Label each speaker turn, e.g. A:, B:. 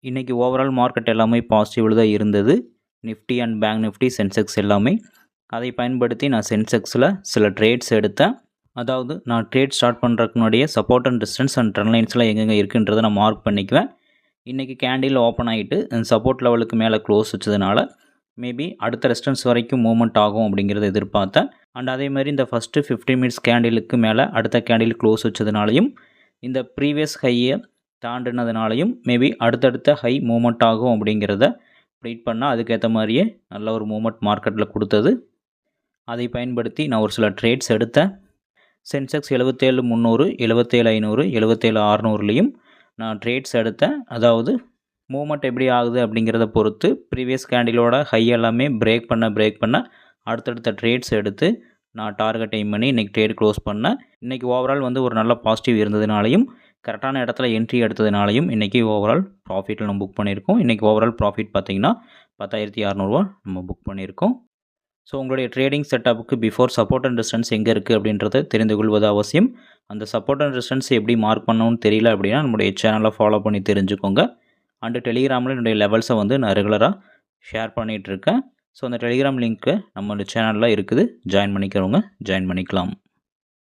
A: இன்றைக்கி overall market எல்லாமே பாசிட்டிவில் தான் இருந்தது. Nifty and bank Nifty, Sensex எல்லாமே. அதை பயன்படுத்தி நான் சென்செக்ஸில் சில ட்ரேட்ஸ் எடுத்தேன். அதாவது நான் ட்ரேட் ஸ்டார்ட் பண்ணுறதுக்கு முன்னாடியே support and distance and trend லைன்ஸ்லாம் எங்கெங்கே இருக்குன்றதை நான் மார்க் பண்ணிக்குவேன். இன்றைக்கி கேண்டில் ஓப்பன் ஆகிட்டு சப்போர்ட் லெவலுக்கு மேலே க்ளோஸ் வச்சதுனால மேபி அடுத்த ரெசிஸ்டன்ஸ் வரைக்கும் மூவ்மெண்ட் ஆகும் அப்படிங்கிறத எதிர்பார்த்தேன். அண்ட் அதேமாதிரி இந்த ஃபஸ்ட்டு 15 மினிட்ஸ் கேண்டிலுக்கு மேலே அடுத்த கேண்டில் க்ளோஸ் வச்சதுனாலையும் இந்த ப்ரீவியஸ் ஹையை தாண்டினதுனாலையும் மேபி அடுத்தடுத்த ஹை மூவ்மெண்ட் ஆகும் அப்படிங்கிறத ப்ரீட் பண்ணால் அதுக்கேற்ற மாதிரியே நல்ல ஒரு மூவ்மெண்ட் மார்க்கெட்டில் கொடுத்தது. அதை பயன்படுத்தி நான் ஒரு சில ட்ரேட்ஸ் எடுத்தேன். சென்செக்ஸ் 77,300, 77,500, 77,600லையும் நான் ட்ரேட்ஸ் எடுத்தேன். அதாவது மூவ்மெண்ட் எப்படி ஆகுது அப்படிங்கிறத பொறுத்து ப்ரீவியஸ் கேண்டிலோட ஹை எல்லாமே பிரேக் பண்ண அடுத்தடுத்த ட்ரேட்ஸ் எடுத்து நான் டார்கெட் எய்ம் பண்ணி இன்றைக்கி ட்ரேட் க்ளோஸ் பண்ணேன். இன்றைக்கி ஓவரால் ஒரு நல்ல பாசிட்டிவ் இருந்ததுனாலையும் கரெக்டான இடத்துல என்ட்ரி எடுத்ததுனாலையும் இன்றைக்கி ஓவரால் ப்ராஃபிட்டில் நம்ம புக் பண்ணியிருக்கோம். இன்றைக்கி ஓவரால் ப்ராஃபிட் பார்த்திங்கன்னா 10,600 நம்ம புக் பண்ணியிருக்கோம். ஸோ உங்களுடைய ட்ரேடிங் செட்டப்புக்கு பிஃபோர் சப்போர்ட் அண்ட் ரெசிஸ்டன்ஸ் எங்கே இருக்குது அப்படின்றத தெரிந்து கொள்வது அவசியம். அந்த சப்போர்ட் அண்ட் ரெசிஸ்டன்ஸ் எப்படி மார்க் பண்ணணும்னு தெரியல அப்படின்னா நம்மளுடைய சேனலை ஃபாலோ பண்ணி தெரிஞ்சுக்கோங்க. அண்டு டெலிகிராமில் என்னுடைய லெவல்ஸை நான் ரெகுலராக ஷேர் பண்ணிகிட்ருக்கேன். ஸோ அந்த டெலிகிராம் லிங்க்கு நம்மளுடைய சேனலில் இருக்குது. ஜாயின் பண்ணிக்கிறவங்க ஜாயின் பண்ணிக்கலாம்.